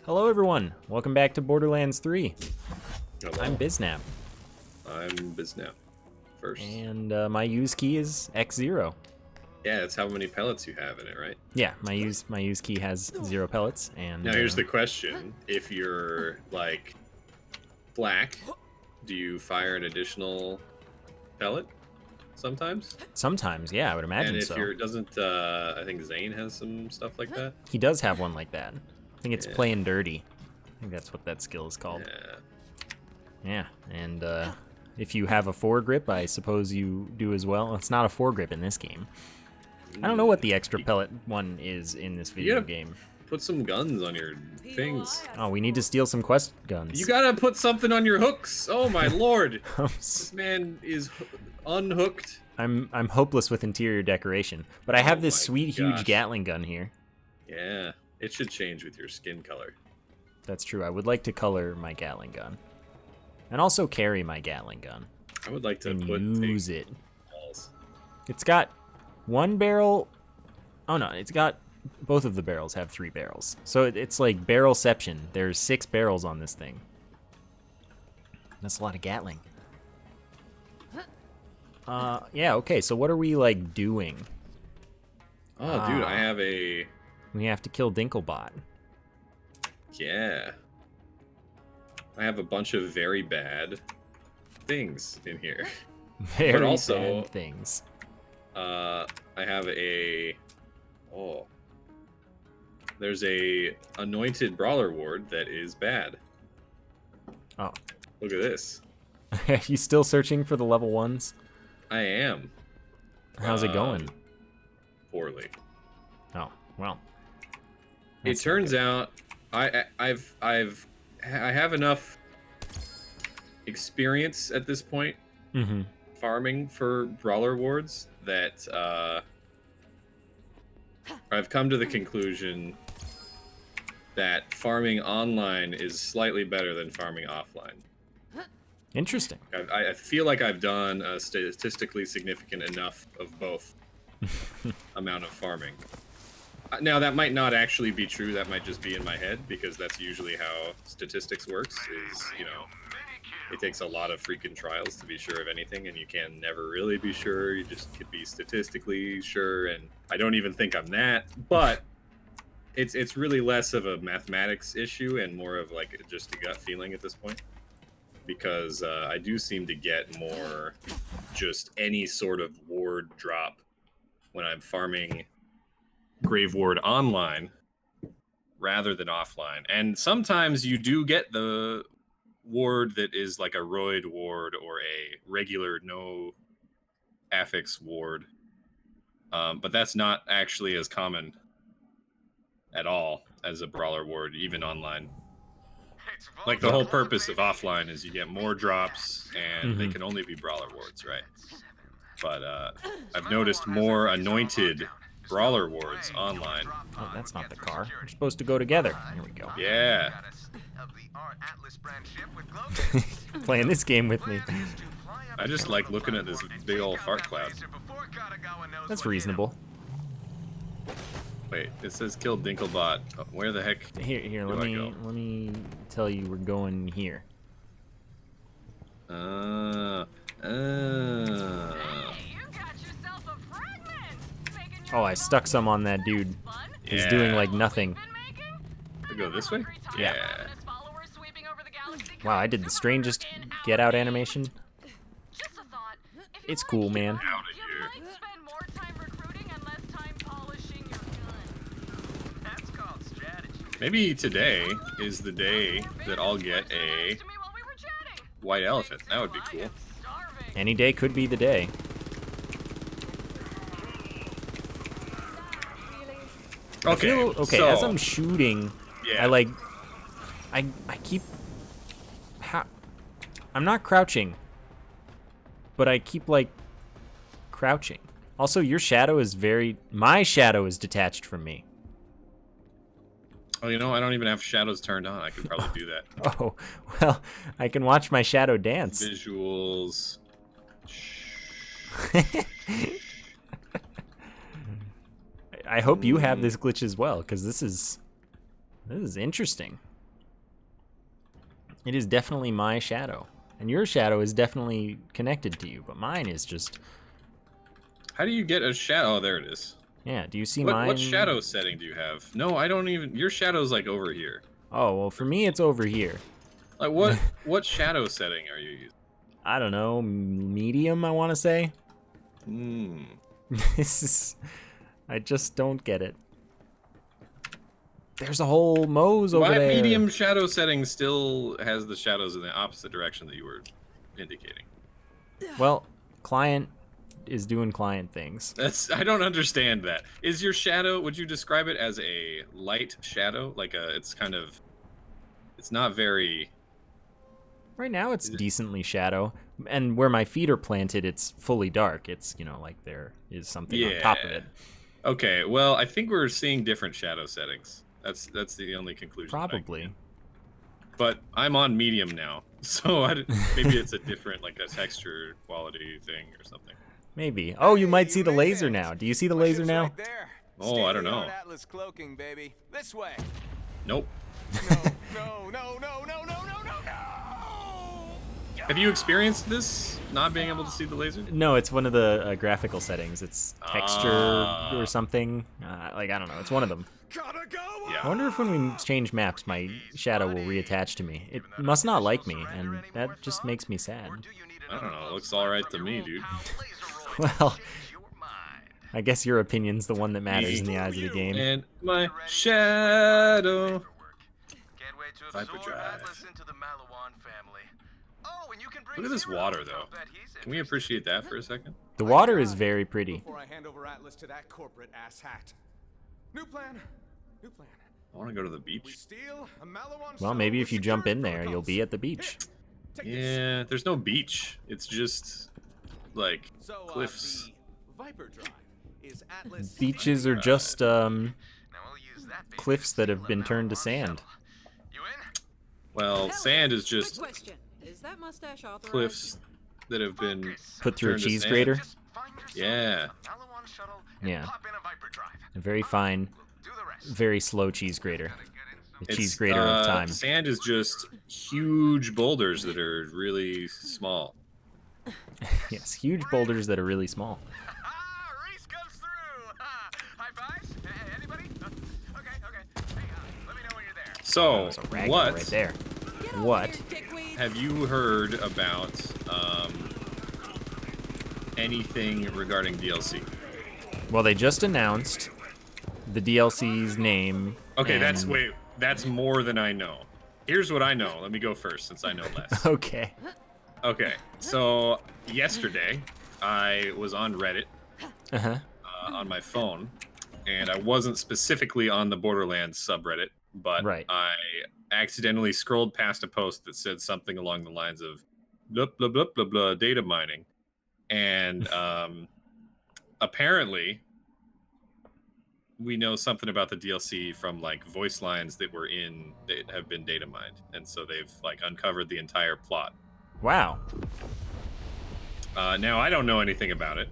Hello everyone, welcome back to Borderlands 3. Hello. I'm Bisnap. I'm Bisnap first. And my use key is X0. Yeah, that's how many pellets you have in it, right? Yeah, my use key has 0 pellets. And now here's the question. If you're, like, black, do you fire an additional pellet sometimes? Sometimes, yeah, I would imagine and if so. you're, doesn't, I think Zane has some stuff like that? He does have one like that. I think it's playing dirty. I think that's what that skill is called. Yeah. Yeah, and if you have a foregrip, I suppose you do as well. It's not a foregrip in this game. I don't know what the extra pellet one is in this video game. Put some guns on your things. Oh, we need to steal some quest guns. You gotta put something on your hooks. Oh my lord. This man is unhooked. I'm hopeless with interior decoration, but I have this sweet huge Gatling gun here. Yeah, it should change with your skin color. That's true. I would like to color my Gatling gun, and also carry my Gatling gun. I would like to use it. It's got one barrel. Oh no, it's got both of the barrels have 3 barrels. So it's like barrelception. There's 6 barrels on this thing. That's a lot of Gatling. Yeah, okay, so what are we, like, doing? Oh, dude, I have a... We have to kill Dinklebot. Yeah. I have a bunch of very bad things in here. Very but also, bad things. I have a... Oh. There's a anointed brawler ward that is bad. Oh. Look at this. Are you still searching for the level 1s? I am. How's it going? Poorly. Oh, well. It turns out I have enough experience at this point farming for brawler wards that I've come to the conclusion that farming online is slightly better than farming offline. Interesting. I feel like I've done a statistically significant enough of both amount of farming. Now, that might not actually be true. That might just be in my head, because that's usually how statistics works, is, you know, it takes a lot of freaking trials to be sure of anything, and you can never really be sure. You just could be statistically sure, and I don't even think I'm that, but it's really less of a mathematics issue and more of, like, just a gut feeling at this point. Because I do seem to get more just any sort of ward drop when I'm farming Grave Ward online rather than offline. And sometimes you do get the ward that is like a roid ward or a regular no affix ward. But that's not actually as common at all as a brawler ward, even online. Like, the whole purpose of offline is you get more drops, and they can only be brawler wards, right? But I've noticed more anointed brawler wards online. Oh, that's not the car. We're supposed to go together. Here we go. Yeah. Playing this game with me. I just like looking at this big old fart cloud. That's reasonable. Wait, it says kill Dinklebot. Oh, where the heck? Here, let me tell you we're going here. Oh, I stuck some on that dude. He's doing like nothing. I go this way? Yeah. Wow, I did the strangest get out animation. It's cool, man. Out of here. Maybe today is the day that I'll get a white elephant. That would be cool. Any day could be the day. Okay. Okay, so, as I'm shooting, I keep... I'm not crouching, but I keep, like, crouching. Also, your shadow is my shadow is detached from me. Oh, you know, I don't even have shadows turned on. I could probably do that. Oh, well, I can watch my shadow dance. Visuals. I hope you have this glitch as well, because this is interesting. It is definitely my shadow. And your shadow is definitely connected to you, but mine is just... How do you get a shadow? Oh, there it is. Yeah, do you see mine? What shadow setting do you have? No, I don't even... Your shadow's like over here. Oh, well, for me, it's over here. Like, what shadow setting are you using? I don't know, medium, I want to say? Hmm. This is... I just don't get it. There's a whole Moe's over My there. medium shadow setting still has the shadows in the opposite direction that you were indicating. Well, client is doing client things. I don't understand that. Is your shadow, would you describe it as a light shadow? Like it's not very... Right now it's decently shadow, and where my feet are planted, it's fully dark. It's, you know, like there is something on top of it. Okay, well, I think we're seeing different shadow settings. That's the only conclusion. Probably. But I'm on medium now, so maybe it's a different, like a texture quality thing or something. Maybe. Oh, you might see the laser now. Do you see the laser now? Right there. Oh, I don't know. Atlas cloaking, baby. This way. Nope. No. Have you experienced this, not being able to see the laser? No, it's one of the graphical settings. It's texture or something. Like, I don't know. It's one of them. Gotta go. Yeah. I wonder if when we change maps, my shadow will reattach to me. It must not like me, and that just makes me sad. I don't know. It looks all right to me, dude. Well, I guess your opinion's the one that matters in the eyes of the game. And my shadow. Can't wait to Viper absorb Drive. Atlas into the Malawan family. Oh, and you can bring Look at this Zero. water, though. I'll bet he's Can we appreciate that for a second? The water is very pretty. Before I hand over Atlas to that corporate asshat. New plan. New plan. I want to go to the We beach. steal a Malawan Well, shuttle maybe with if you jump in security there, you'll protocols. be at the beach. Take this. Yeah, there's no beach. It's just, like, So, cliffs. the Viper Drive is Atlas. Beaches are just Now we'll use that baby cliffs that have to been the turned to Malawan sand. shuttle. You in? Well, sand is Quick just question. Is that mustache authorized? cliffs that have been Put through a turned to cheese sand. grater. Just find yourself Yeah. a Malawan shuttle and Yeah. pop in a Viper Drive. A very fine, Do the rest. very slow cheese grater. The It's, cheese grater of time. Sand is just huge boulders that are really small. Yes, huge boulders that are really small. Ah, Reese comes through. High fives? Anybody? Okay. Hey, let me know when you're there. So, There's a ragdoll what right there. Get over What? here, dickweed. have you heard about anything regarding DLC? Well, they just announced the DLC's name. Okay, and- that's more than I know. Here's what I know. Let me go first since I know less. Okay. Okay, so yesterday I was on Reddit Uh-huh. on my phone, and I wasn't specifically on the Borderlands subreddit, but Right. I accidentally scrolled past a post that said something along the lines of blah blah blah blah blah data mining, and apparently we know something about the DLC from like voice lines that have been data mined, and so they've like uncovered the entire plot. Wow. Now I don't know anything about it,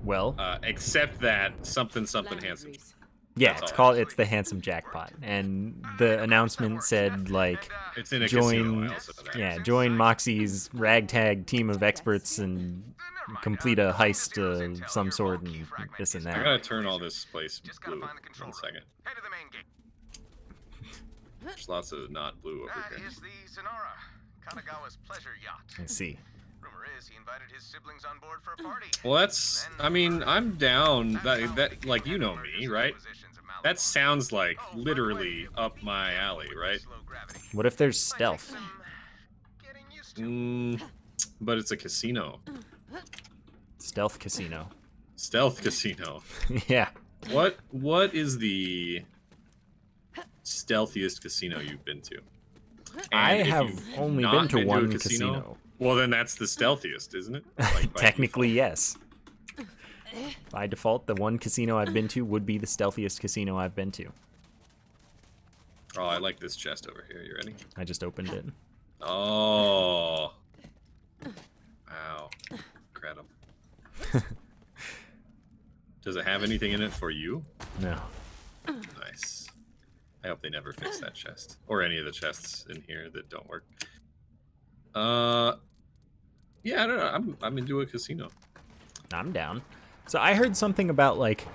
Well, except that something Landed, handsome. Reese. yeah, that's it's all. called it's the Handsome Jackpot, and the announcement said like It's in a casino. join I also know that. yeah, join Moxie's ragtag team of experts and complete a heist of some sort and this and I that. gotta turn all this place Just gotta blue. find the control One room. second. Head to the main gate. There's lots of not blue over That here. is the Sonara, Kanagawa's pleasure yacht. I see. Rumor is he invited his siblings on board for a party. Well, that's. I mean, I'm down. That like you know me, right? That sounds like literally up my alley, right? What if there's stealth? Getting used to. But it's a casino, Stealth casino. stealth casino. Yeah. What is the stealthiest casino you've been to? I And if have you've only not been to a one casino. Well, then that's the stealthiest, isn't it? Like, by Technically, yes. By default, the one casino I've been to would be the stealthiest casino I've been to. default. Oh, I like this chest over here. You ready? I just opened it. Oh. Wow. Incredible. Does it have anything in it for you? No. Nice. I hope they never fix that chest. Or any of the chests in here that don't work. Yeah, I don't know. I'm into a casino. I'm down. So I heard something about like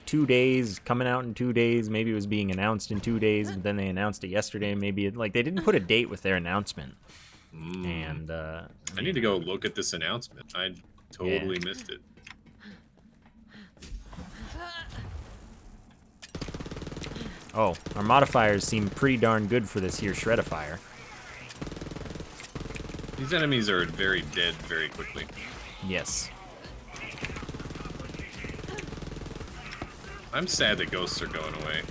2 days, coming out in 2 days. Maybe it was being announced in 2 days, but then they announced it yesterday. Maybe like they didn't put a date with their announcement. And I need to go look at this announcement. I totally missed it. Oh, our modifiers seem pretty darn good for this here Shredifier. These enemies are very dead very quickly. Yes. I'm sad that ghosts are going away.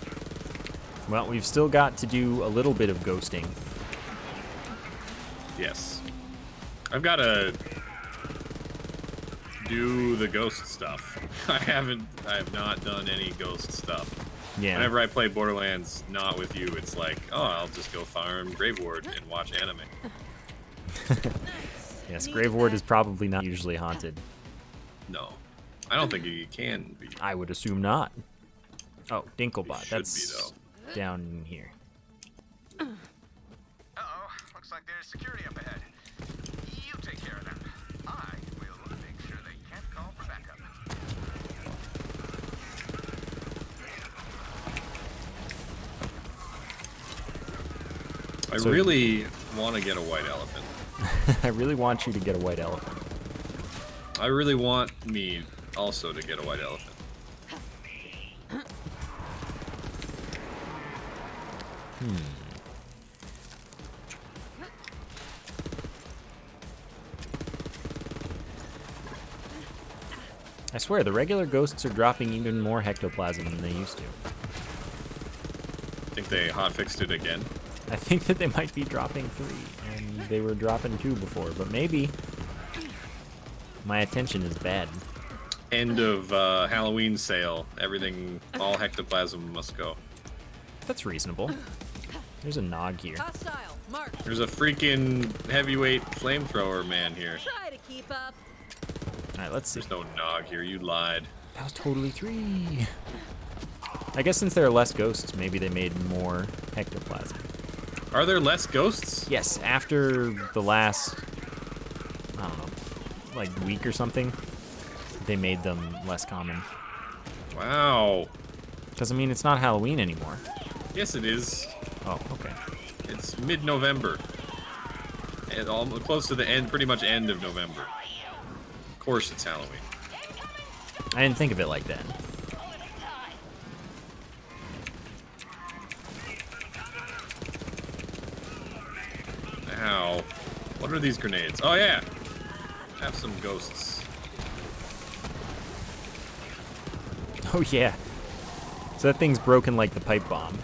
Well, we've still got to do a little bit of ghosting. Yes. I've got to do the ghost stuff. I have not done any ghost stuff. Yeah. Whenever I play Borderlands not with you, it's like, oh, I'll just go farm Grave Ward and watch anime. Yes, Grave Ward is probably not usually haunted. No. I don't think it can be. I would assume not. Oh, Dinklebot. Should That's be, though. down in here. Uh-oh. Looks like there's security up ahead. You take care of them. I will make sure they can't call for backup. I really want to get a white elephant. I really want you to get a white elephant. I really want me also to get a white elephant. I swear, the regular ghosts are dropping even more hectoplasm than they used to. Think they hotfixed it again? I think that they might be dropping 3, and they were dropping 2 before, but maybe my attention is bad. End of Halloween sale. Everything, all hectoplasm must go. That's reasonable. There's a Nog here. Hostile. Mark. There's a freaking heavyweight flamethrower man here. Try to keep up. Alright, let's see. There's no Nog here. You lied. That was totally 3. I guess since there are less ghosts, maybe they made more hectoplasm. Are there less ghosts? Yes, after the last, I don't know, like week or something, they made them less common. Wow. Because, I mean, it's not Halloween anymore. Yes, it is. Oh, okay. It's mid-November. And almost close to the end, pretty much end of November. Of course it's Halloween. I didn't think of it like that. Ow. What are these grenades? Oh, yeah. Have some ghosts. Oh, yeah. So that thing's broken like the pipe bomb.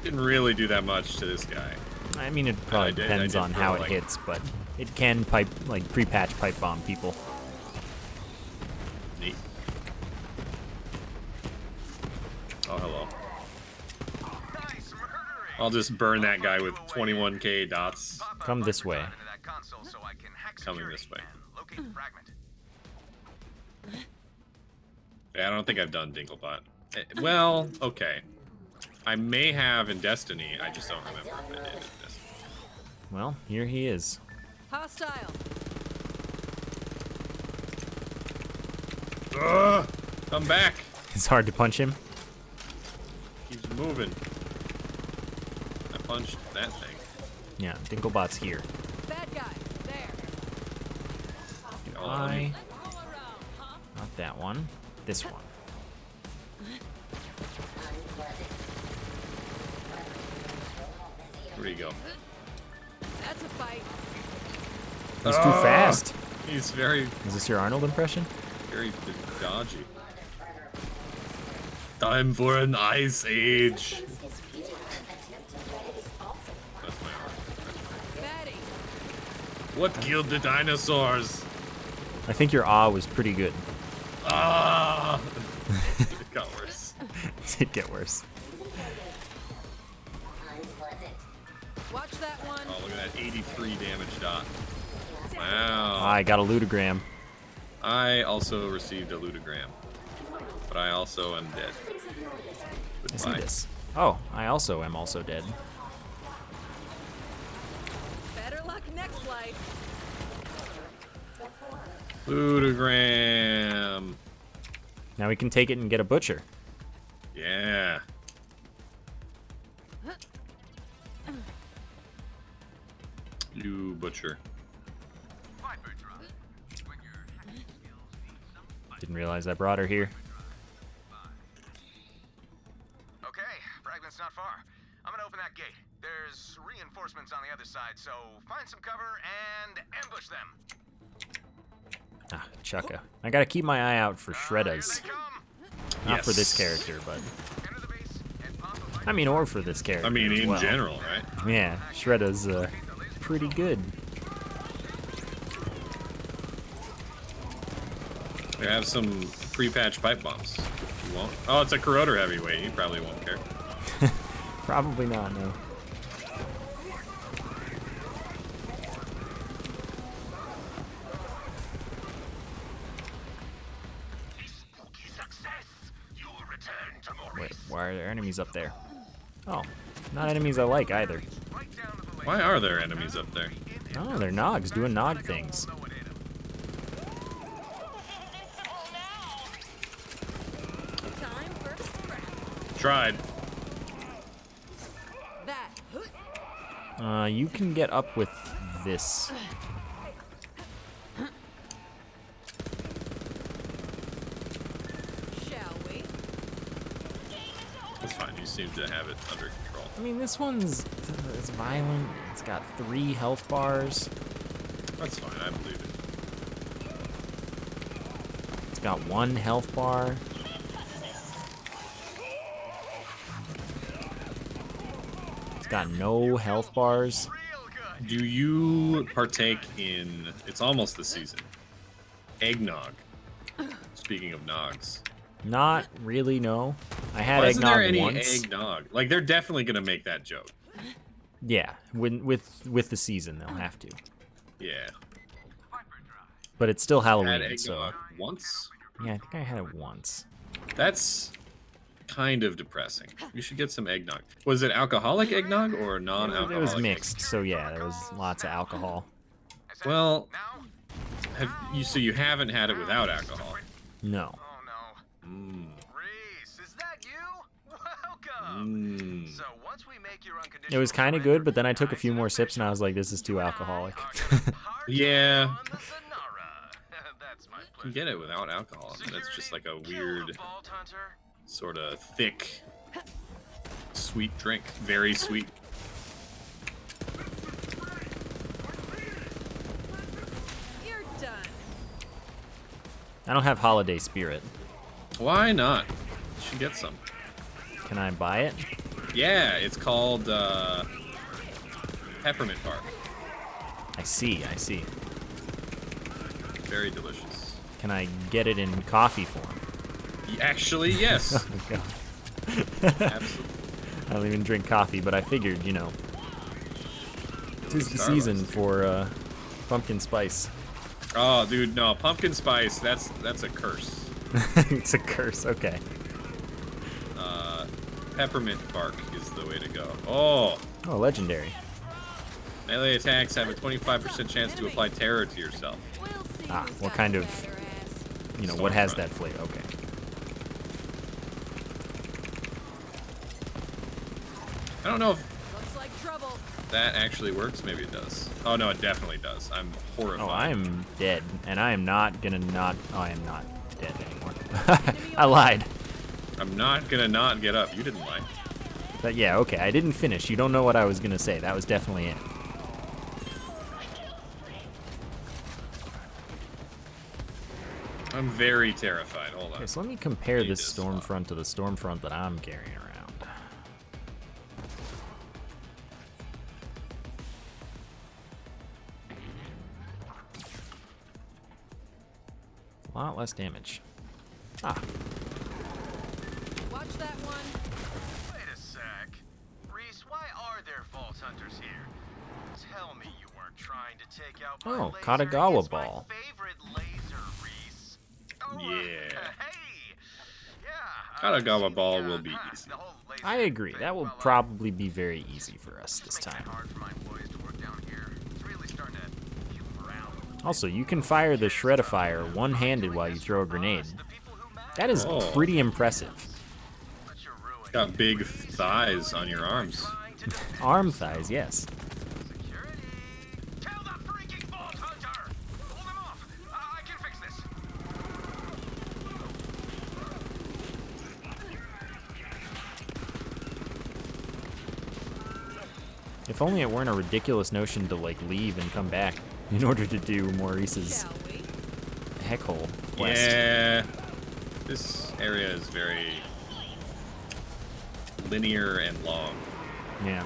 Didn't really do that much to this guy. I mean, it probably I depends did on for, how it like- hits, but it can pre-patch pipe bomb people. Neat. Oh, hello. Nice murdering. I'll just burn that guy with 21k dots. Pop a Come this microphone way. into that console so I can hack Coming security this way. and locate the fragment. Yeah, I don't think I've done Dinklebot. Well, okay. I may have in Destiny. I just don't remember if I did in Destiny. Well, here he is. Hostile. Ugh! Come back. It's hard to punch him. Keeps moving. I punched that thing. Yeah, Dinklebot's here. Bad guy. There. I... Not that one. This one. Where'd he go? That's a fight. He's too fast. He's very, Is this your Arnold impression? very dodgy. Time for an ice age. That's my arm. Batty. What killed the dinosaurs? I think your ah was pretty good. Ah! It got worse. It did get worse. Watch that one. Oh, look at that 83 damage dot. Wow. I got a ludogram. I also received a ludogram. but I also am dead. I see Goodbye. this. Oh, I also am also dead. Better luck next life. Ludogram. Now we can take it and get a butcher. Yeah. You butcher. Viper drop. When your hacking skills need some Didn't realize I brought her here. Okay, fragment's not far. I'm gonna open that gate. There's reinforcements on the other side, so find some cover and ambush them. Ah, Chukka. I gotta keep my eye out for Here Shreddas. they come. Not for this Yes. character, but Enter the base and pop a I mean, or for this character. I mean, as in well. general, right? Yeah, Shredda's pretty good. We have some pre-patched pipe bombs. You won't? Oh, it's a corroder heavyweight. You probably won't care. Probably not, no. success. You will return to Wait, why are there enemies up there? Oh, not enemies I like either. right down to the lake. Why are there enemies up there? Oh, they're Nogs doing Nog things. No one hit him. Time for a scrap. Tried. That. You can get up with this. Shall we? That's fine. You seem to have it under control. I mean, this one's it's violent. It's got 3 health bars. That's fine. I believe it. It's got 1 health bar. It's got no health bars. Real good. Do you partake in? It's almost the season. Eggnog. Speaking of nogs, Not really, no. I had why isn't there eggnog any once. eggnog? Like they're definitely gonna make that joke. Yeah, with the season they'll have to. Yeah. But it's still Had Halloween, eggnog so once. yeah, I think I had it once. That's kind of depressing. You should get some eggnog. Was it alcoholic eggnog or non-alcoholic? It was mixed, so yeah, there was lots of alcohol. Is that Well, now? have you? So you haven't had it without alcohol? No. Oh no. Mm. Reese, is that you? Welcome. Mm. So once we make your unconditional It was kind of surrender, good, but then I took a few ice more and sips and I was like, official, this is too you and I alcoholic. are gonna party Yeah. on the Sonara. That's my You pleasure. can get it without alcohol. That's just like a Security, kill the weird, Vault Hunter. sort of thick, sweet drink. Very sweet. You're done. I don't have holiday spirit. Why not? You should get some. Can I buy it? Yeah, it's called peppermint bark. I see, I see. Very delicious. Can I get it in coffee form? Actually, yes. Oh my god. Absolutely. I don't even drink coffee, but I figured, you know, tis the Starbucks. season for pumpkin spice. Oh, dude, no, pumpkin spice. That's a curse. It's a curse. Okay. Peppermint bark is the way to go. Oh, Oh, legendary. melee attacks have a 25% chance to apply terror to yourself. We'll see Ah, who's what got kind the of- better ass. You know, what has Stormfront. that flavor? Okay. I don't know if Looks like trouble. that actually works. Maybe it does. Oh no, it definitely does. I'm horrified. Oh, I am dead, and I am not gonna not. Oh, I am not dead anymore. I lied. I'm not gonna not get up. You didn't lie. But yeah, okay, I didn't finish. You don't know what I was gonna say. That was definitely it. I'm very terrified. Hold on. Okay, so let me compare Need this this spot. Stormfront to the Stormfront that I'm carrying around. A lot less damage. Ah, Watch that one. Wait a sec. Reese, why are there Vault Hunters here? Tell me you weren't trying to take out my Oh, laser. Katagawa It's my ball. favorite laser, Reese. Oh, Yeah. hey! Yeah, Katagawa Ball will be easy. The whole laser I agree. thing, That will well, probably be very easy for us this it's making time. it hard for my employees to work down here. It's really starting to fuel morale. Also, you can fire the Shredifier one-handed while you throw a grenade. The people who matter, That is Oh. pretty impressive. but you're ruining Got big thighs on your arms. trying to defend Arm thighs, yes. security. Kill the freaking vault hunter! Hold him off! I can fix this. If only it weren't a ridiculous notion to like leave and come back in order to do Maurice's Shall we? heckhole quest. Yeah. This area is very linear and long. Yeah.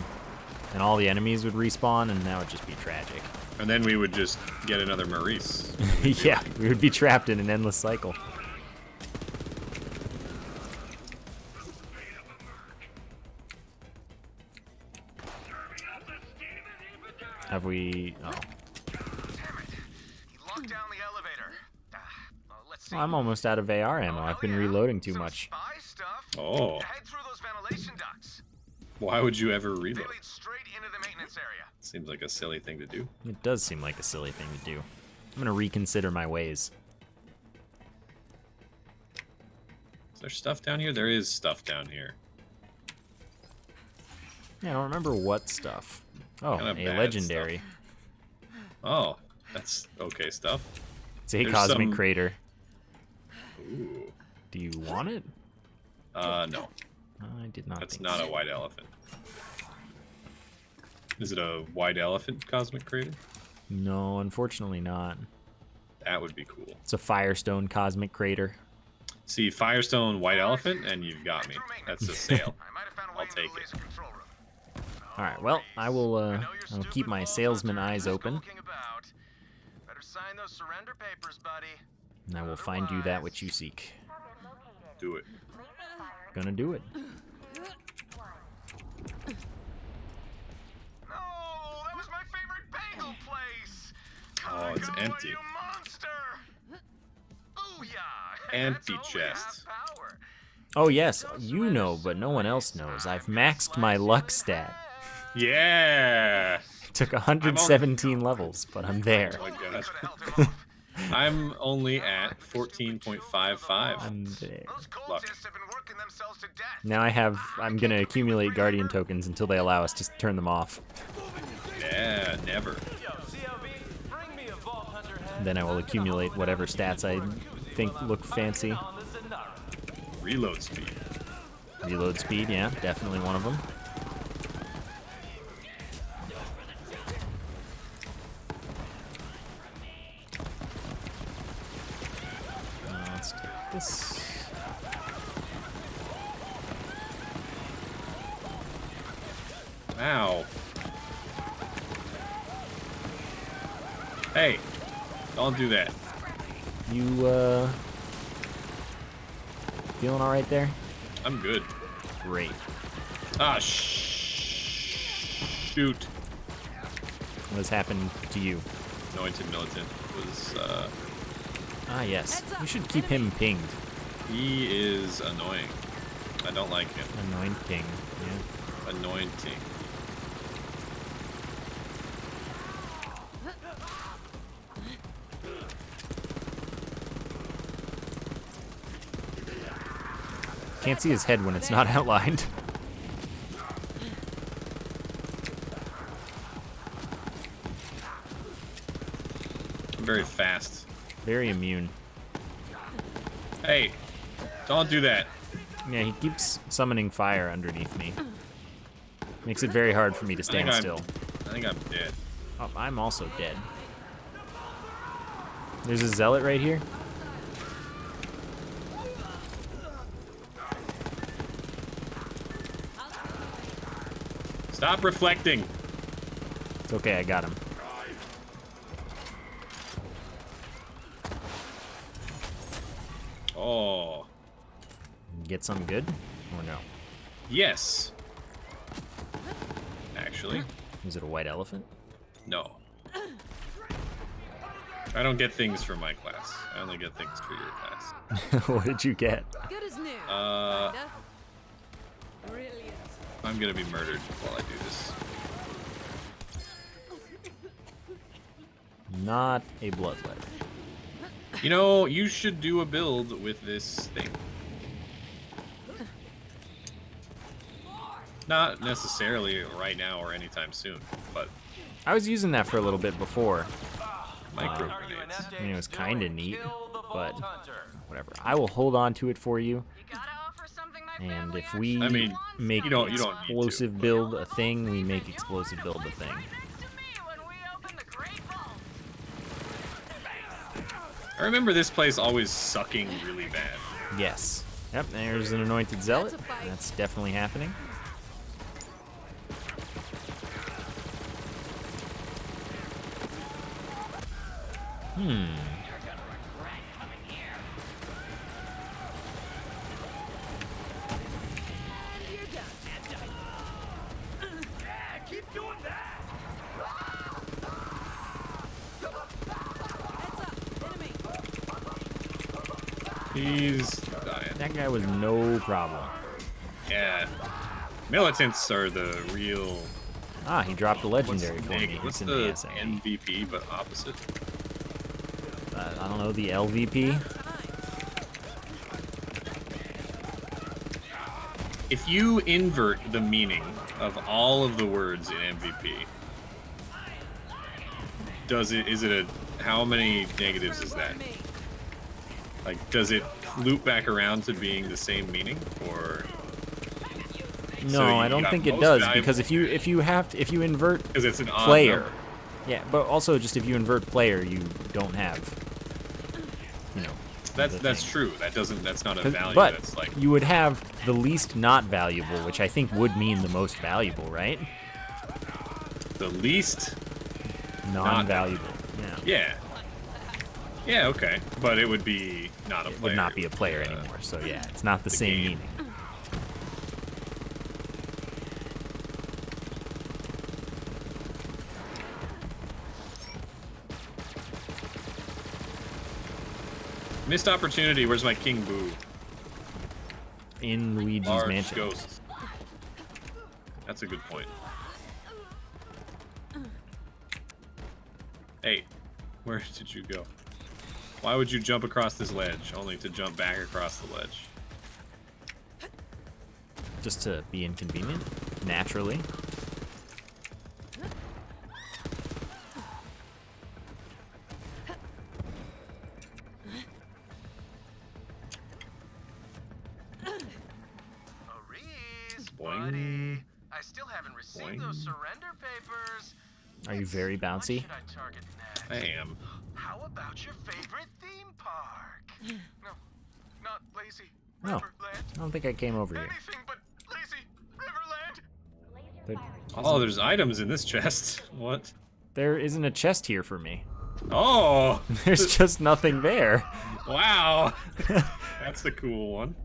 And all the enemies would respawn, and that would just be tragic. And then we would just get another Maurice. Yeah, we would be trapped in an endless cycle. Have we... Oh. Damn it! He locked down the elevator. Well, let's see. Well, I'm almost out of AR ammo. I've been reloading too Some much. Spy stuff. Oh. Head through those ventilation ducts. Why would you ever They reload? lead straight into the maintenance area. Seems like a silly thing to do. It does seem like a silly thing to do. I'm gonna reconsider my ways. Is there stuff down here? There is stuff down here. Yeah, I don't remember what stuff. Oh, Kinda a bad legendary. Oh, that's okay stuff. It's a There's cosmic some- crater. Ooh. Do you want it? No. I did not That's think not so. a white elephant. Is it a white elephant cosmic crater? No, unfortunately not. That would be cool. It's a Firestone cosmic crater. See, Firestone white elephant, and you've got me. That's a sale. I might have found a I'll way into the take it. laser control room. All right, well, I will. I know you're I'll keep stupid, my Vault salesman Hunter. eyes Just open, skulking about. Better sign those surrender papers, buddy. and I will find you that which you seek. Do it. Gonna do it. No, that was my favorite bagel place. Oh, it's Katagawa, empty. You monster! Booyah! Empty That's only chest. half power. Oh yes, you know, but no one else knows. I've maxed my luck stat. Yeah! It took 117 levels, but I'm there. Oh my god. Could've held him off. I'm only at 14.55. I'm there. Those Luck. cultists have been working themselves to death. Now I'm gonna accumulate guardian tokens until they allow us to turn them off. Yeah, never. Then I will accumulate whatever stats I think look fancy. Reload speed. Reload speed, yeah, definitely one of them. Let's take this. Ow. Hey, don't do that. You, feeling alright there? I'm good. Great. Ah, shoot. What has happened to you? Anointed Militant was, Ah, yes. You should keep him pinged. he is annoying. I don't like him. Anointing. Yeah. Anointing. Can't see his head when it's not outlined. I'm very fast. Very immune. Hey, don't do that. Yeah, he keeps summoning fire underneath me. Makes it very hard for me to stand still. I think I'm dead. Oh, I'm also dead. There's a zealot right here. Stop reflecting. It's okay, I got him. Oh, Get some good? Or no? yes. Actually, Is it a white elephant? no. I don't get things for my class. I only get things for your class. What did you get? Good as new. Uh, Kinda. Brilliant. I'm gonna be murdered while I do this. Not a bloodlet. You know, you should do a build with this thing. Not necessarily right now or anytime soon, but I was using that for a little bit before. micro Are you an grenades. I mean, it was update? kind of Do it. neat, Kill the but Vault Hunter. whatever. I will hold on to it for you. You gotta offer something my And family if we I mean, make you don't need to. explosive build a thing, we make explosive build a thing. Right next to me when we open the Great Vault. I remember this place always sucking really bad. Yes. Yep, there's an anointed zealot. That's a fight. That's definitely happening. You're done. Keep doing that. Heads up. Enemy. He's dying. That guy was no problem. Yeah. Militants are the real. Ah, he dropped a legendary for me. What's It's the in ASA. MVP but opposite? I don't know, the LVP? Time. If you invert the meaning of all of the words in MVP, is it a, how many negatives is that? Enemy. Like, does it loop back around to being the same meaning, or? No, So you I don't got think it most does, valuable- because if you invert Because it's an odd player, number. yeah, but also just if you invert player, you don't have, you know. the That's thing. true. That's not a 'Cause- value. But That's like you would have the least not valuable, which I think would mean the most valuable, right? the least. Non-valuable. Yeah. Yeah. Yeah. Okay. But it would be not a It player. would not be a player uh, anymore. So yeah, it's not the the same game. meaning. Missed opportunity. Where's my King Boo? In Luigi's Large Mansion. ghost. That's a good point. Hey, where did you go? Why would you jump across this ledge, only to jump back across the ledge? Just to be inconvenient, naturally. Maurice, Boing. buddy. I still haven't received Boing. those surrender papers. Are you very What bouncy? should I target next? I am. How about your favorite theme park? No, not lazy. No. Riverland. I don't think I came over here. Anything but lazy Riverland. There, Oh, there's items in this chest. What? there isn't a chest here for me. Oh! There's just nothing there. Wow! That's a cool one.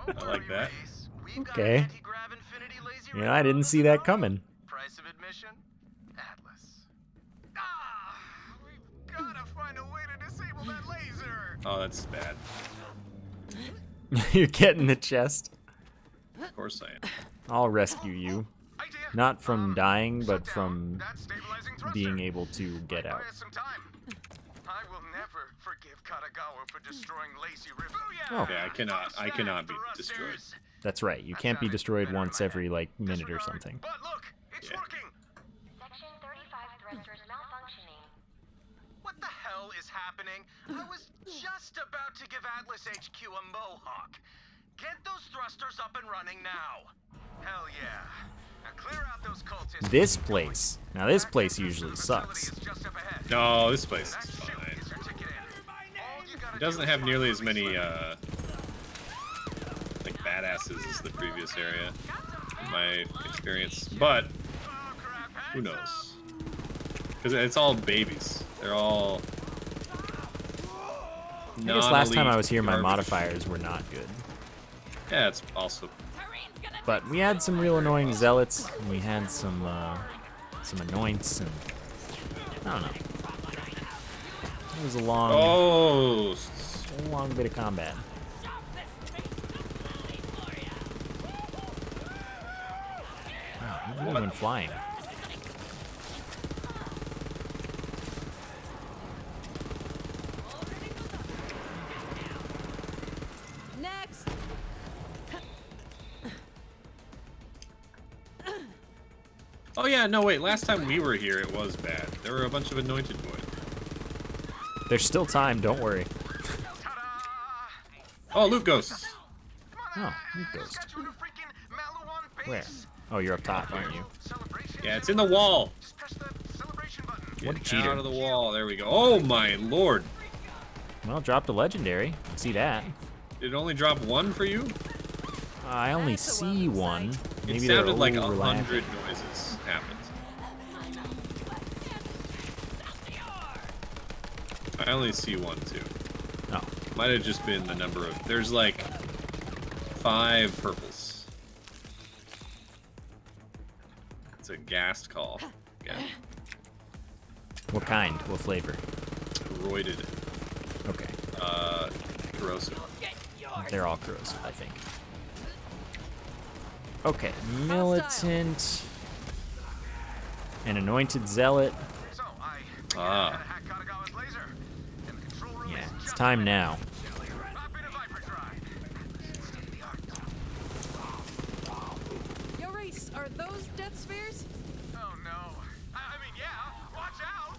Don't I worry, like that. Reese. We've got Okay. an anti-grav infinity lazy Yeah, I didn't see that coming. Price of admission? Atlas. Ah! We've gotta find a way to disable that laser. Oh, that's bad. You're getting the chest. Of course I am. I'll rescue you. Idea. Not from dying, Shut but down from that stabilizing thruster. being able to get Buy out. us some time. I will never forgive Katagawa for destroying Lazy River. Oh. Okay, I cannot be destroyed. That's right. You can't be destroyed once every, like, minute or something. But look, it's Yeah. working. Section 35 thrusters malfunctioning. What the hell is happening? I was just about to give Atlas HQ a mohawk. Get those thrusters up and running now. Hell yeah. Now clear out those cultists. This place. Now, this place Access to usually the facility sucks. is just up ahead. No, this place That is chute fine. is your ticket in. All you gotta It doesn't do have is nearly find as many, Maurice like, badasses as the previous area, in my experience. But, Oh, crap. who Heads up. knows? Because it's all babies. They're all... I guess last time I was here, my garbage. modifiers were not good. Yeah, it's also... But we had some real annoying zealots. And we had some anoints, and I don't know. It was a long, Ghosts. long bit of combat. Wow, he really went flying. Next. Oh yeah, no wait. Last time we were here, it was bad. There were a bunch of anointed boys. There's still time, don't worry. Oh, loot ghosts. Oh, you ghost. Got you at a freaking Malouan base. Where? Oh, you're up top, aren't you? Celebration. Yeah, it's in the wall. Just press the celebration button. What a Get cheater. Out of the wall. There we go. Oh my lord. Well, dropped a legendary. See that. Did it only drop one for you? I only That's a see welcome one. sight. Maybe It they're sounded like overlapping. 100 noises happened. I only see one too. Oh, Might have just been the number of. There's like 5 purples. It's a ghast call. Yeah. what kind? What flavor? Roided. Okay, Corrosive. they're all corrosive, I think. Okay, militant, an anointed zealot. So I Ah. had a hack Katagawa's laser. And the control room Yeah, is it's just time ready. now. Hop in a Viper drive. Yo, Reese, are those death spheres? Oh no. I mean, yeah. Watch out.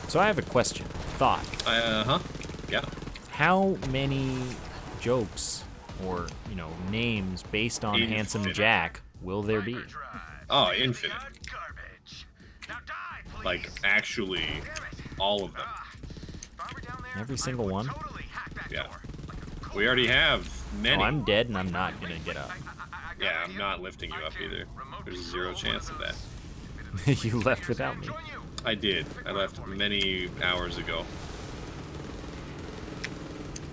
So I have a question, thought. Huh? Yeah. How many jokes or, names based on Infinite. Handsome Jack will there be? Viper drive. Oh, Daily infinite. garbage. Now die, please. Like, actually, Damn it. all of them. If I were down there, Every I single would one? Totally hack that Yeah. door. Like a cool We already have many. Oh, I'm dead and I'm not gonna get up. I got Yeah, an I'm idea. not lifting you I up can either. remote There's control 0 one chance of that. those. You left without me. Join you. I did. I left many hours ago.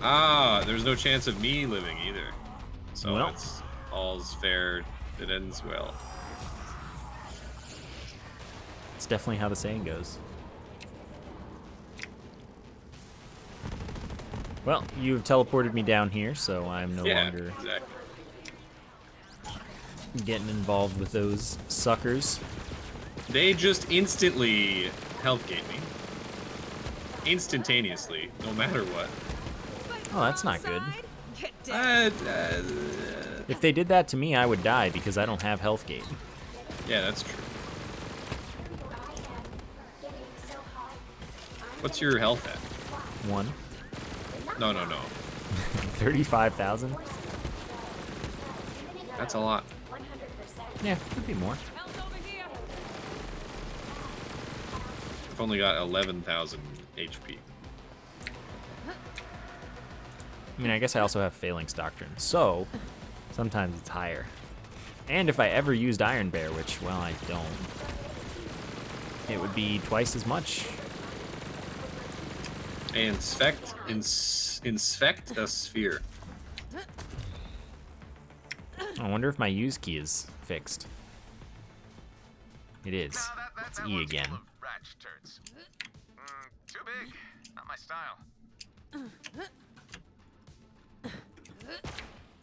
Ah, there's no chance of me living either. So Well. it's all's fair that ends well. It's definitely how the saying goes. Well, you've teleported me down here, so I'm no Yeah, longer exactly. getting involved with those suckers. They just instantly health gate me. Instantaneously, no matter what. Oh, that's not good. Side? Get down. If they did that to me, I would die because I don't have health gate. Yeah, that's true. What's your health at? 1. No. 35,000? That's a lot. Yeah, could be more. Help over here. I've only got 11,000 HP. I mean, I guess I also have Phalanx Doctrine, so sometimes it's higher. And if I ever used Iron Bear, which, well, I don't, it would be twice as much. Inspect a sphere. I wonder if my use key is fixed. It is. It's E one's again. full of rat turds. Too big. Not my style.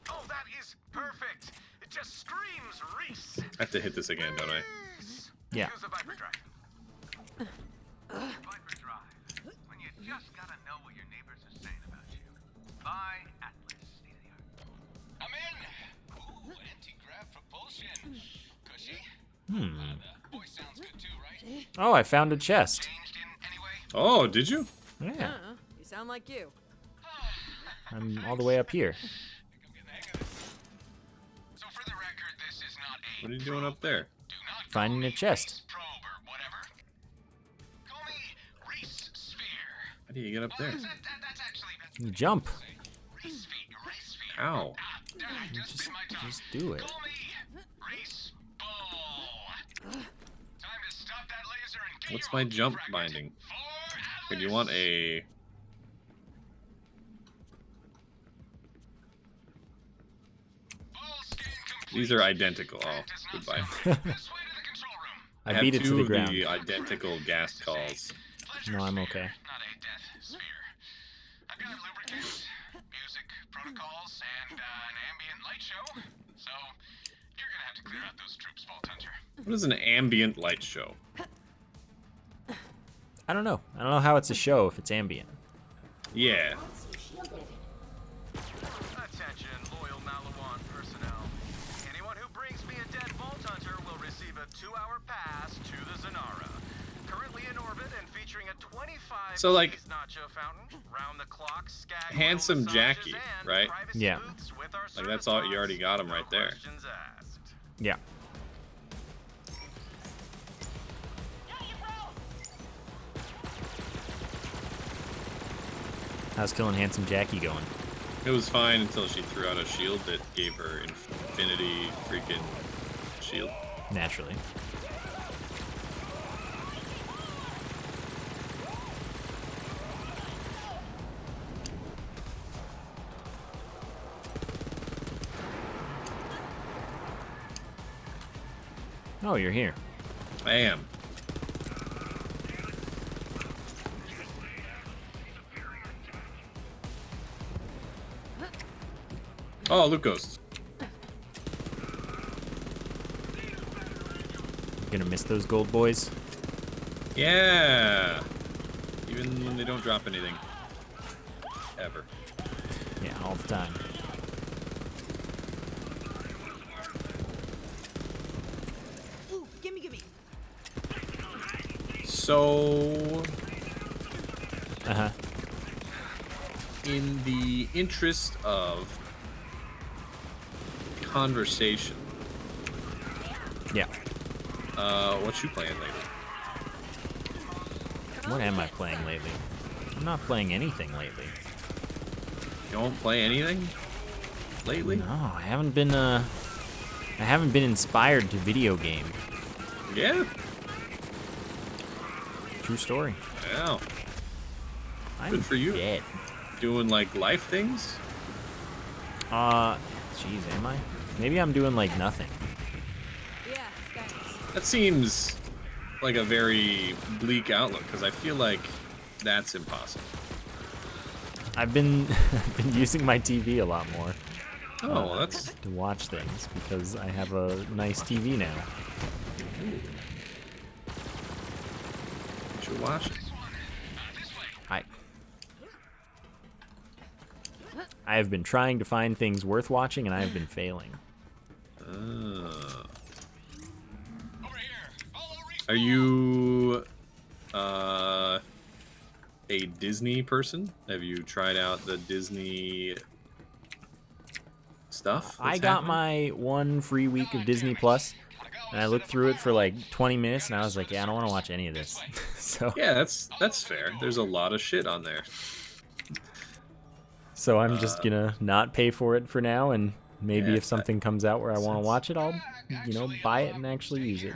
Oh, that is perfect. It just screams Reese. I have to hit this again, don't I? Reese. Yeah. Use a Viper drive. Viper drive. When you just gotta know what your neighbors are saying about you. Buy Atlas. State of the art. I'm in. Ooh, anti-grav propulsion. Cushy. Hmm. Voice sounds good too, right? Oh, I found a chest. Changed in any way? Oh, did you? Yeah, You sound like you. I'm all the way up here. I'm getting the hang of this. So for the record, this is not a What are you doing up there? do not call Finding me a chest. Reese probe or whatever. Call me Reese Sphere. How do you get up there? That's actually You jump. Reese Sphere. Reese Sphere. Ow. Just Just, bit my tongue. just do it. Call me Reese Ball. Time to stop that laser and get What's your my monkey jump fragment. binding? For Would you Atlas. want a... Full scan complete. These are identical. Oh, That does not goodbye. sound like this way to I have beat it to two the of ground. the identical gas calls. No, I'm okay. Not a death sphere. I've got lubricants, music protocols, and an ambient light show. So you're gonna have to clear out those troops, Vault Hunter. What is an ambient light show? I don't know. I don't know how it's a show if it's ambient. Yeah. Attention, loyal Malawan personnel. Anyone who brings me a dead Vault Hunter will receive a 2-hour pass to the Zanara. Currently in orbit and featuring a 25 So, like, nacho fountain, round the clock, skag Handsome oil massages, Jackie, and right? privacy Yeah. booths with our Like, that's all- you already got him no right there. questions asked. Yeah. How's killing Handsome Jackie going? It was fine until she threw out a shield that gave her infinity freaking shield. Naturally. Oh, you're here. I am. Oh, loot ghosts. Gonna miss those gold boys. Yeah. Even when they don't drop anything. Ever. Yeah, all the time. Ooh, gimme, gimme. So, Uh-huh. in the interest of conversation, Yeah. what you playing lately? What am I playing lately? I'm not playing anything lately. You don't play anything lately? No, I haven't been inspired to video game. Yeah. True story. Yeah. I'm Good for you. dead. Doing like life things? Jeez, am I? Maybe I'm doing like nothing. Yeah, thanks. That seems like a very bleak outlook because I feel like that's impossible. I've been been using my TV a lot more Oh, that's to watch things because I have a nice TV now. what you're watching. I have been trying to find things worth watching and I have been failing. Over here. Follow respawn. Are you a Disney person? Have you tried out the Disney stuff? I that's got happening? my one free week of Disney Plus and I looked through it for like 20 minutes and I was like, yeah, I don't want to watch any of this. So Yeah, that's fair. There's a lot of shit on there. so I'm just gonna not pay for it for now, and maybe Yeah, if something comes out where I want to sense. watch it, I'll, buy it and actually use it.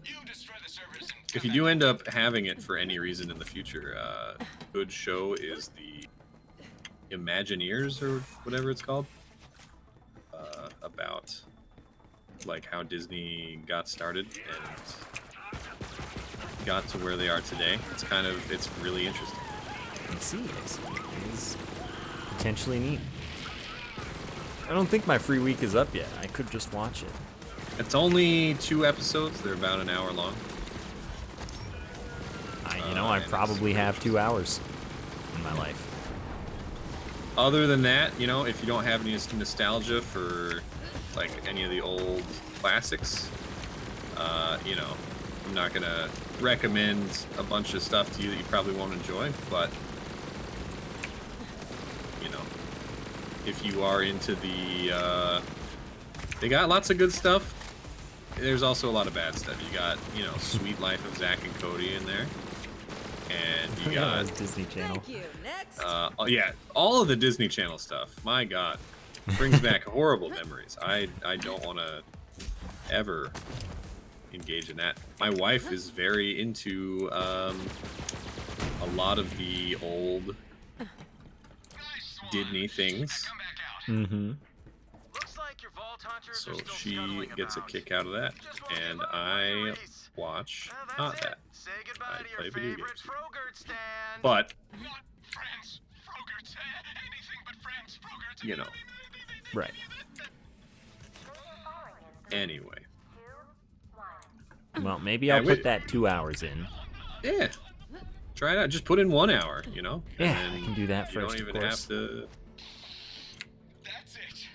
You destroy the servers and If come you back. do end up having it for any reason in the future, good show is the Imagineers or whatever it's called. About like how Disney got started and got to where they are today. It's really interesting. I see. It is potentially neat. I don't think my free week is up yet. I could just watch it. It's only 2 episodes. They're about an hour long. I and it's probably really have 2 hours in my life. Other than that, if you don't have any nostalgia for like any of the old classics, I'm not gonna recommend a bunch of stuff to you that you probably won't enjoy, but if you are into they got lots of good stuff. There's also a lot of bad stuff. You got, Sweet Life of Zack and Cody in there. And you Yeah, got, it's Disney Channel. Thank you. Next. yeah, all of the Disney Channel stuff. My God, brings back horrible memories. I don't want to ever engage in that. My wife is very into a lot of the old Disney things, Come back out. Mm-hmm. Looks like your Vault Hunters so are still she scuttling gets a about. kick out of that, Just won't and give up on I the race. watch. Well, that's Not it. that. Say goodbye I to play your video favorite games. Frogurt stand. But Not friends, Frogurts, anything but friends, Frogurts. you know. Right. Anyway. Well, maybe Yeah, I'll put wait. that 2 hours in. Yeah. Try it out. Just put in 1 hour, you know? And Yeah, I then can do that you first, don't of even course. have to. That's it.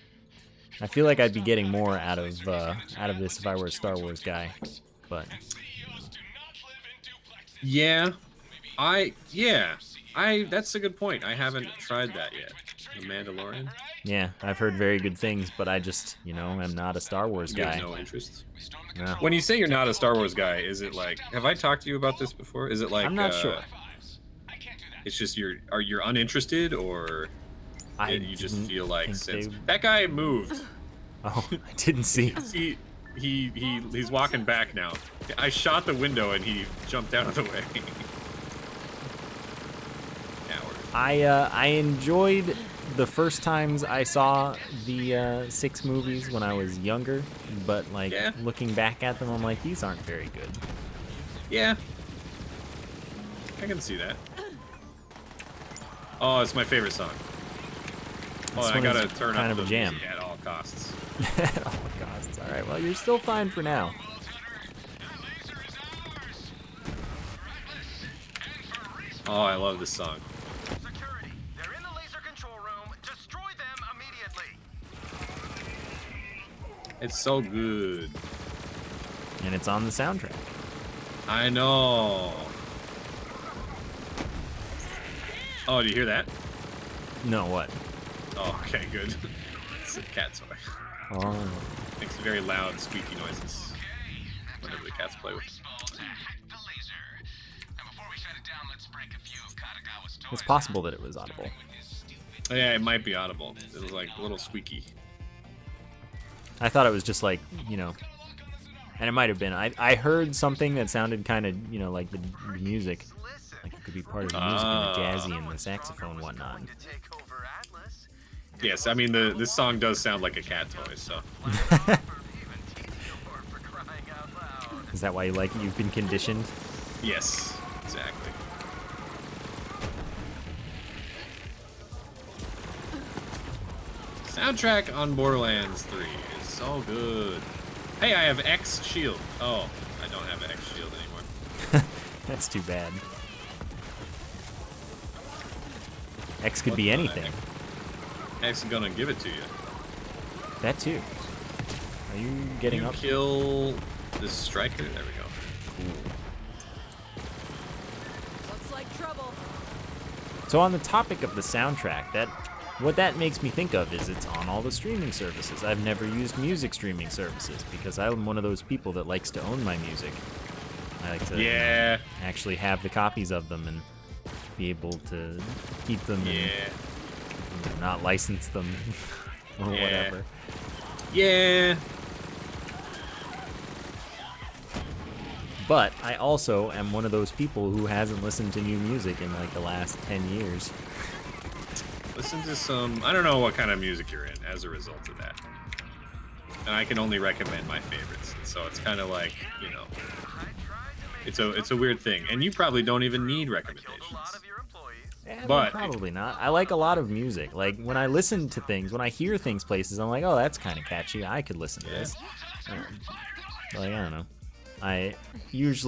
I feel like I'd be getting more out of this if I were a Star Wars guy, but CEOs do not live in duplexes. Yeah. That's a good point. I haven't tried that yet. The Mandalorian? yeah, I've heard very good things, but I just, am not a Star Wars You have guy. no interest. No. When you say you're not a Star Wars guy, is it like, have I talked to you about this before? Is it like I'm not sure. I can't do that. It's just you're uninterested, or you just didn't feel like think since they- that guy moved. Oh, I didn't see. He's walking back now. I shot the window and he jumped out of the way. Coward. I enjoyed the first times I saw the 6 movies when I was younger, but like Yeah. looking back at them, I'm like, these aren't very good. Yeah. I can see that. Oh, it's my favorite song. Oh, This and I one gotta is turn kind up of a the jam. music at all costs. At all costs. All right, well, you're still fine for now. Oh, I love this song. Security, they're in the laser control room. Destroy them immediately. It's so good. And it's on the soundtrack. I know. Oh, do you hear that? No, what? Oh, okay, good. It's a cat toy. Oh, Makes very loud, squeaky noises. Whatever the cats play with. it's possible that it was audible. Oh, yeah, it might be audible. It was like a little squeaky. I thought it was just like, and it might have been. I heard something that sounded kind of, like the music. Listen. Like it could be part of the music and the jazzy and the saxophone and whatnot. Going to take over Atlas. Yes, I mean this song does sound like a cat toy, so. Even teeth for crying out loud. Is that why you like it? You've been conditioned? Yes, exactly. Soundtrack on Borderlands 3 is so good. Hey, I have X shield. Oh, I don't have X shield anymore. That's too bad. X could be What the anything. heck? X is gonna give it to you. That too. Are you getting You up? kill this striker. There we go. Looks like trouble. So on the topic of the soundtrack, what that makes me think of is it's on all the streaming services. I've never used music streaming services because I'm one of those people that likes to own my music. I like to Yeah. actually have the copies of them and be able to keep them Yeah. and not license them or Yeah. whatever. Yeah. But I also am one of those people who hasn't listened to new music in like the last 10 years. Listen to some. I don't know what kind of music you're in as a result of that. And I can only recommend my favorites. So it's kind of like, it's a weird thing. And you probably don't even need recommendations. A lot of your employees. Yeah, But- probably not. I like a lot of music. Like when I listen to things, when I hear things places, I'm like, oh, that's kind of catchy. I could listen to this. Like, I don't know. I'm Reese,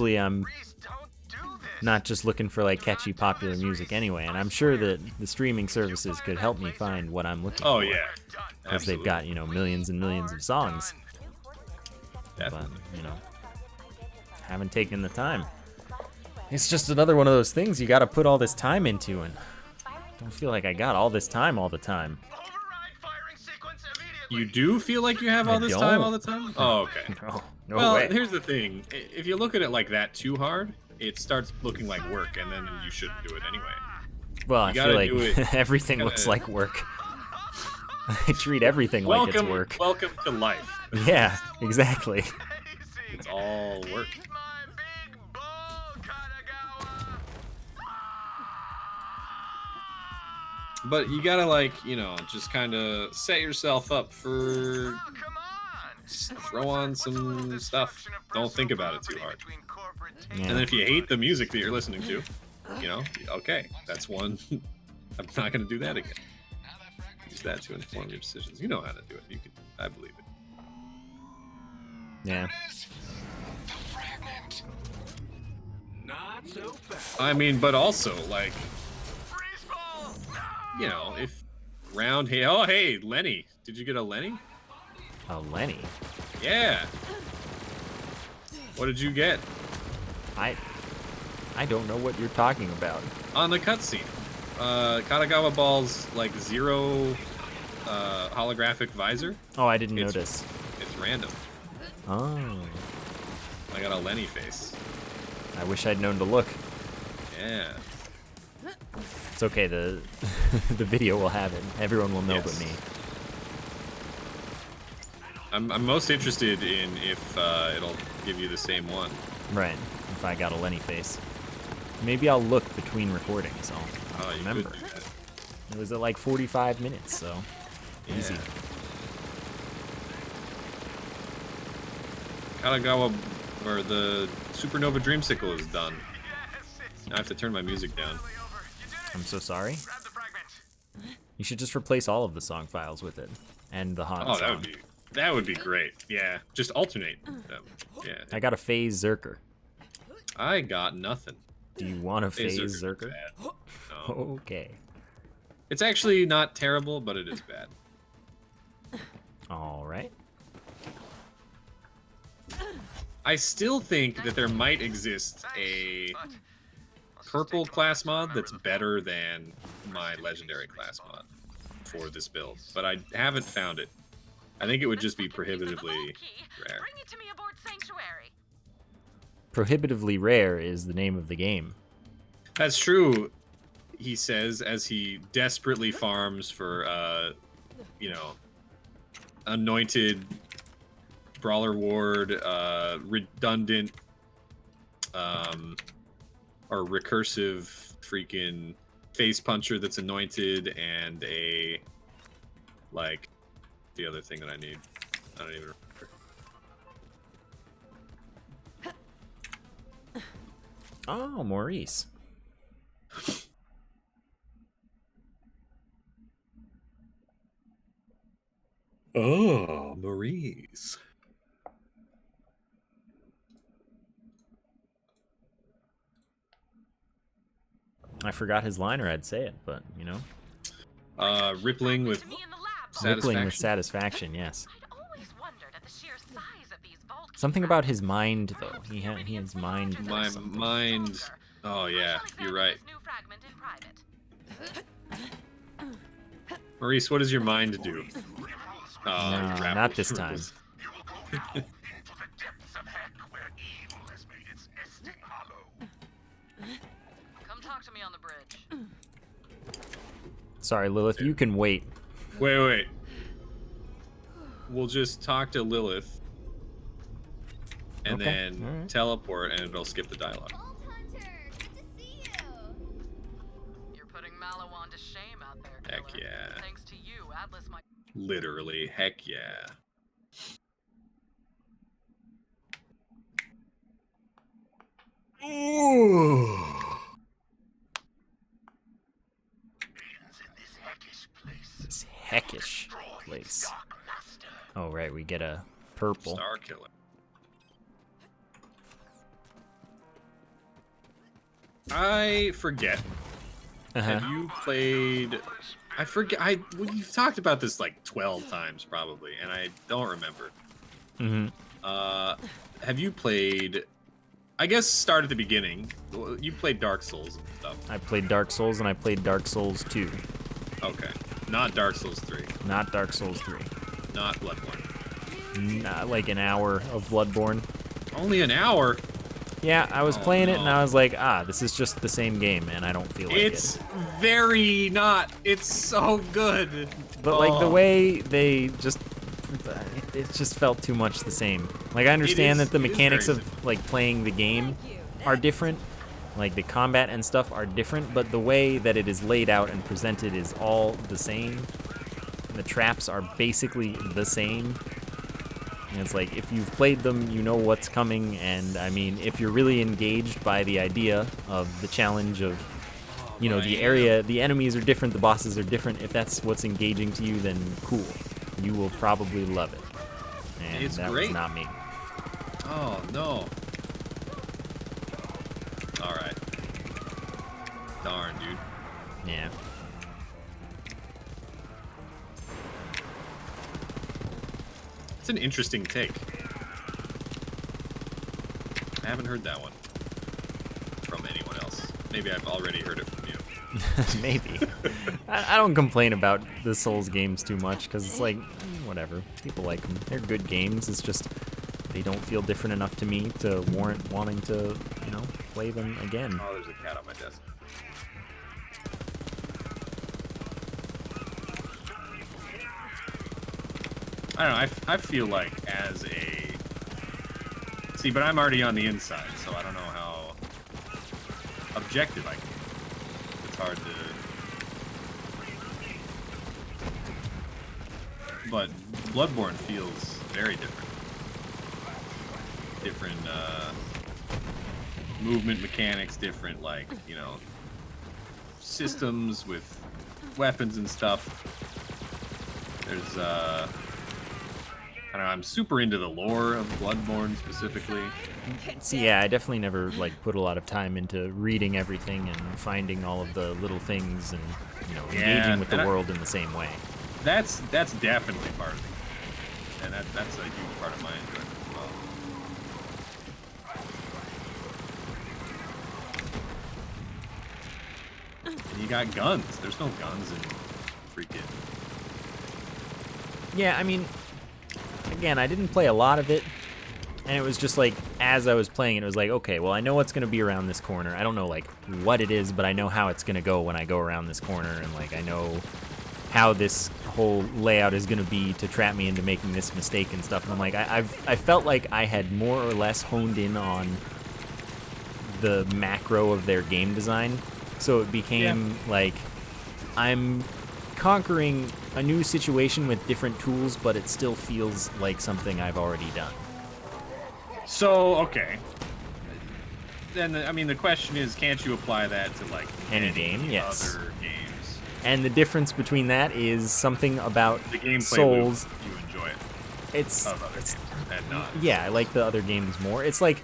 don't do this. not just looking for like catchy popular music anyway, and I'm sure that the streaming services could help me find what I'm looking Oh for. yeah. Because they've got, millions and millions of songs. But, Definitely. haven't taken the time. It's just another one of those things you got to put all this time into, and I don't feel like I got all this time all the time. Override firing sequence immediately. You do feel like you have I all this time don't. all the time? Oh, okay. No, no Well, way. here's the thing. If you look at it like that too hard, it starts looking like work, and then you shouldn't do it anyway. Well, I you feel gotta do like it. everything Gotta- looks like work. I treat everything like it's work. Welcome to life. Yeah, exactly. Easy. It's all work. Eat my big bowl, Kanagawa. But you gotta just kind of set yourself up for Oh, come on. throw on some stuff. Don't think about it too hard. Yeah. And then if you hate the music that you're listening to, you know, okay, that's one. I'm not gonna do that again. Use that to inform your decisions. You know how to do it. You can. I believe it. Yeah. The fragment. Not so fast. I mean, but also like, you know, if round. Hey, oh hey, Lenny. Did you get a Lenny? Oh, Lenny. Yeah. What did you get I don't know what you're talking about. on the cutscene? Katagawa Ball's like 0 holographic visor. Oh, I didn't It's- notice. It's random. Oh. I got a Lenny face. I wish I'd known to look. Yeah. It's okay, the the video will have it. Everyone will know but Yes. me. I'm most interested in if it'll give you the same one. Right. If I got a Lenny face. Maybe I'll look between recordings. I'll Oh, you remember. could do that. It was at like 45 minutes, so easy. Yeah. Katagawa, or the Supernova Dreamsicle is done. Now I have to turn my music down. I'm so sorry. Grab the fragment. You should just replace all of the song files with it. And the Han Oh, song. that would be great. Yeah, just alternate them. Yeah, I got a phase Zerker. I got nothing. Do you want a phase Zerker's Zerker? bad. No. Okay. It's actually not terrible, but it is bad. Alright. I still think that there might exist a purple class mod that's better than my legendary class mod for this build, but I haven't found it. I think it would just be prohibitively rare. Bring it to me aboard Sanctuary. Prohibitively rare is the name of the game. That's true, he says, as he desperately farms for, you know, anointed brawler ward, redundant, or recursive freaking face puncher that's anointed, and a, like, the other thing that I need. I don't even remember. Oh, Maurice. Oh, Maurice. I forgot his line or I'd say it, but, you know. Rippling with To me in the lab. Rippling with satisfaction. satisfaction, yes. I'd always wondered at the sheer size of these vault Something about his mind, though. He has mind. My mind. Oh yeah, you're right. Maurice, what does your mind do? Oh, No, you grapple not this time. circles. You will go down into the depths of heck where evil has made its nesting hollow. Come talk to me on the bridge. Sorry, Lilith, you can wait. Wait. We'll just talk to Lilith, and Okay, then alright. teleport, and it'll skip the dialogue. Vault Hunter, good to see you. You're putting Mallow on to shame out there, Heck killer. yeah. Thanks to you, Atlas might. Literally, heck yeah. This heckish place. Oh, right, we get a purple. Star Killer. I forget. Uh-huh. Have you played? I forget. We've talked about this like 12 times probably, and I don't remember. Mm-hmm. Have you played? I guess start at the beginning. You played Dark Souls and stuff. I played Dark Souls and I played Dark Souls 2. Okay, not Dark Souls 3, Not Dark Souls 3. not Bloodborne. Not like an hour of Bloodborne. Only an hour. Yeah, I was Oh, playing it and no. I was like, this is just the same game and I don't feel like It's it. very not. It's so good. But like the Oh. way they just, it just felt too much the same. Like I understand is- that the it is mechanics very of like playing the game are different. Like the combat and stuff are different, but the way that it is laid out and presented is all the same. The traps are basically the same. And it's like, if you've played them, you know what's coming, and I mean, if you're really engaged by the idea of the challenge of, you know, the area, the enemies are different, the bosses are different, if that's what's engaging to you, then cool. You will probably love it. And It's that great. was not me. Oh, no. Alright. Darn, dude. Yeah. It's an interesting take. I haven't heard that one from anyone else. Maybe I've already heard it from you. Maybe. I don't complain about the Souls games too much, because it's like, whatever. People like them. They're good games. It's just they don't feel different enough to me to warrant wanting to, you know, play them again. Oh, there's a cat on my desk. I don't know, I feel like as a... See, but I'm already on the inside, so I don't know how objective I can be. It's hard to... But Bloodborne feels very different. Different, movement mechanics, different, like, you know, systems with weapons and stuff. There's, I don't know, I'm super into the lore of Bloodborne specifically. So yeah, I definitely never like put a lot of time into reading everything and finding all of the little things and, you know, engaging with the world in the same way. That's definitely part of it, and that's a huge part of my enjoyment as well. And you got guns. There's no guns in freaking... Yeah, I mean, again, I didn't play a lot of it, and it was just like, as I was playing it, was like, okay, well, I know what's going to be around this corner. I don't know, like, what it is, but I know how it's going to go when I go around this corner, and, like, I know how this whole layout is going to be to trap me into making this mistake and stuff. And I'm like, I felt like I had more or less honed in on the macro of their game design, so it became, like, I'm conquering a new situation with different tools, but it still feels like something I've already done. So, okay. Then, I mean, the question is, can't you apply that to, like, Any game? Yes. other games? And the difference between that is something about The gameplay Souls. loop, you enjoy it. It's Of other games, and not. yeah, I like the other games more. It's like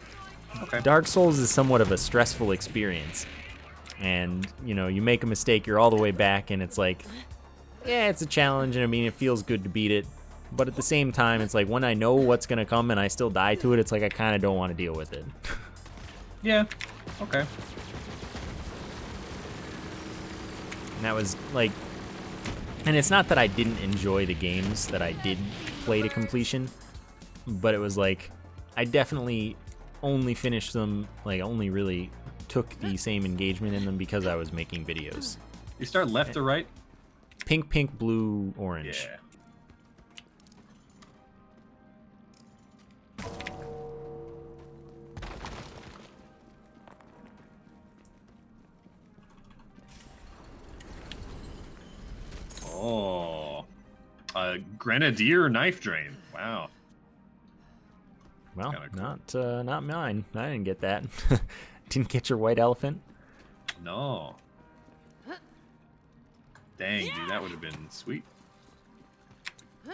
Okay. Dark Souls is somewhat of a stressful experience. And, you know, you make a mistake, you're all the way back, and it's like, yeah, it's a challenge, and I mean, it feels good to beat it. But at the same time, it's like, when I know what's going to come and I still die to it, it's like, I kind of don't want to deal with it. Yeah. Okay. And that was, like... And it's not that I didn't enjoy the games that I did play to completion, but it was like, I definitely only finished them, like, only really took the same engagement in them because I was making videos. You start left or right? Pink, pink, blue, orange. Yeah. Oh, a grenadier knife drain. Wow. Well, Kinda cool. not mine. I didn't get that. Didn't get your white elephant? No. Dang, dude, that would have been sweet. Now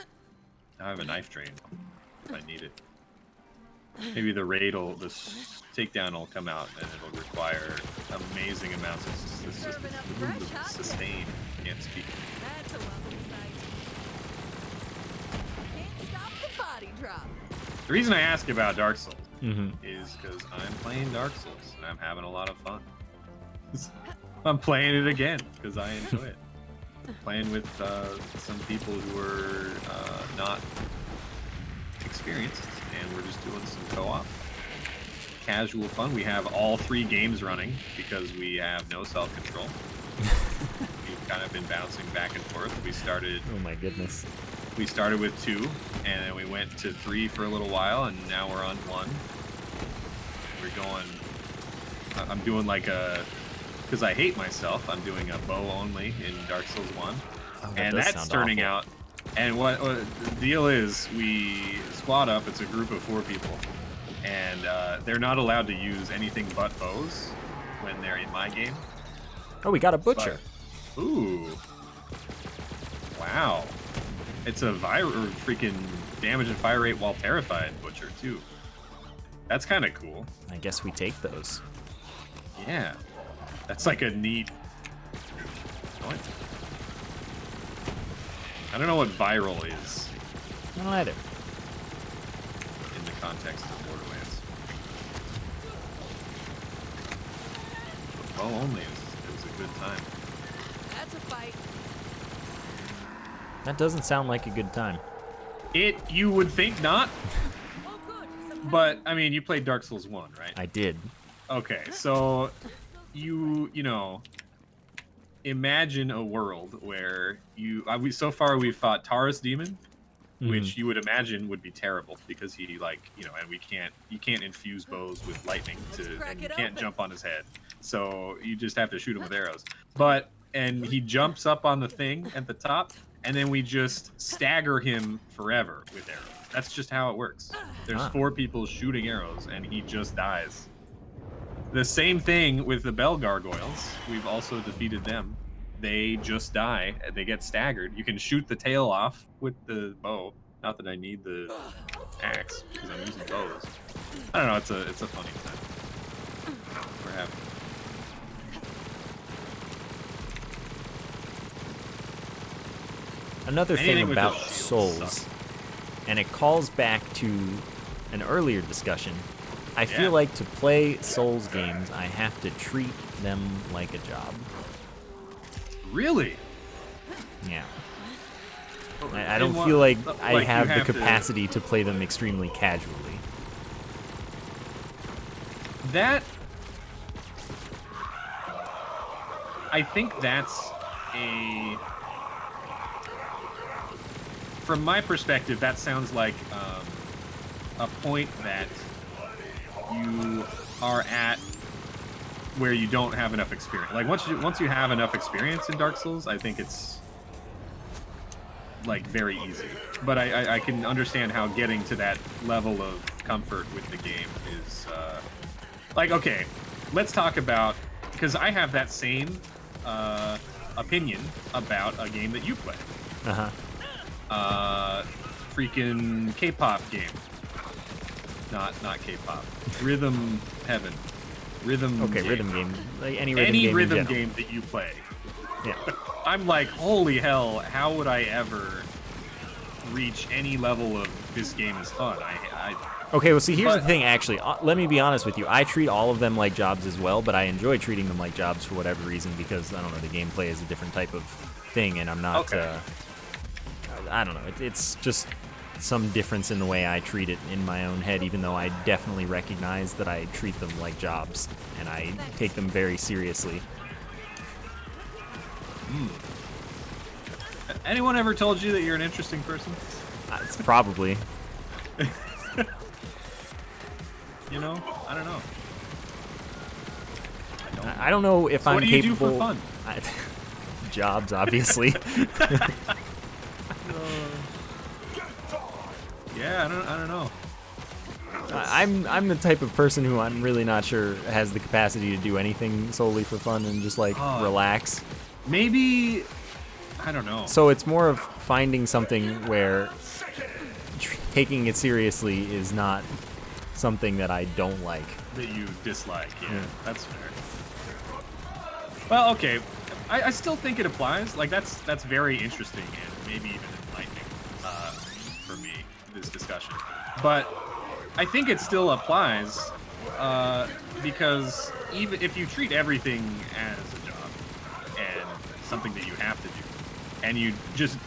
I have a knife drain if I need it. Maybe the raid will, the takedown will come out and it'll require amazing amounts of sustain. Can't speak. That's a welcome sight. Can't stop the body drop. The reason I ask about Dark Souls Mm-hmm. is because I'm playing Dark Souls and I'm having a lot of fun. I'm playing it again because I enjoy it. Playing with some people who are not experienced, and we're just doing some co-op. Casual fun. We have all 3 games running because we have no self-control. We've kind of been bouncing back and forth. We started Oh my goodness. with 2, and then we went to 3 for a little while, and now we're on 1. We're going... I'm doing like a... Because I hate myself, I'm doing a bow only in Dark Souls 1. Oh, And does that's sound turning awful. out... And what the deal is, we squad up. It's a group of 4 people, and they're not allowed to use anything but bows when they're in my game. Oh, we got a butcher. But, ooh. Wow. It's a freaking damage and fire rate while terrified butcher too. That's kind of cool. I guess we take those. Yeah. That's like a neat. What? I don't know what viral is I don't either. in the context of Borderlands. But bow only is a good time. That's a fight. That doesn't sound like a good time. You would think not, Oh, good. Some but I mean, you played Dark Souls 1, right? I did. Okay, so you know, imagine a world where so far we've fought Taurus Demon, which you would imagine would be terrible because he and you can't infuse bows with lightning and you can't jump on his head. So you just have to shoot him with arrows. And he jumps up on the thing at the top, and then we just stagger him forever with arrows. That's just how it works. There's 4 people shooting arrows, and he just dies. The same thing with the Bell Gargoyles. We've also defeated them. They just die. They get staggered. You can shoot the tail off with the bow. Not that I need the axe, because I'm using bows. I don't know. It's a funny time. We're having. Another thing Anything with about the shield Souls, sucks. and it calls back to an earlier discussion. I Yeah. feel like to play Souls games, I have to treat them like a job. Really? Yeah. I don't In what- feel like I like you have the have to- capacity to play them extremely casually. That. I think that's a. From my perspective, that sounds like a point that you are at where you don't have enough experience. Like once you have enough experience in Dark Souls, I think it's like very easy. But I can understand how getting to that level of comfort with the game is like, okay, let's talk about, because I have that same opinion about a game that you play. Freaking K-pop game. Not K-pop. Rhythm Heaven. Rhythm. Okay, game. rhythm game. Like any Any rhythm rhythm game. game that you play. Yeah. I'm like, holy hell! How would I ever reach any level of this game is fun? Okay, well, see, here's the But- thing, actually. Let me be honest with you. I treat all of them like jobs as well, but I enjoy treating them like jobs for whatever reason because, I don't know, the gameplay is a different type of thing, and I'm not, Okay. I don't know. It's just some difference in the way I treat it in my own head, even though I definitely recognize that I treat them like jobs, and I take them very seriously. Anyone ever told you that you're an interesting person? It's probably. You know, I don't know. I don't know if So I'm what do you do capable. for fun? Jobs, obviously. Yeah, I don't know. I'm the type of person who I'm really not sure has the capacity to do anything solely for fun and just like relax. Maybe, I don't know. So it's more of finding something where taking it seriously is not something that I don't like. That you dislike, yeah. That's fair. Well, okay, I still think it applies. Like that's very interesting and maybe even enlightening for me, this discussion. But I think it still applies because even if you treat everything as a job and something that you have to do, and you just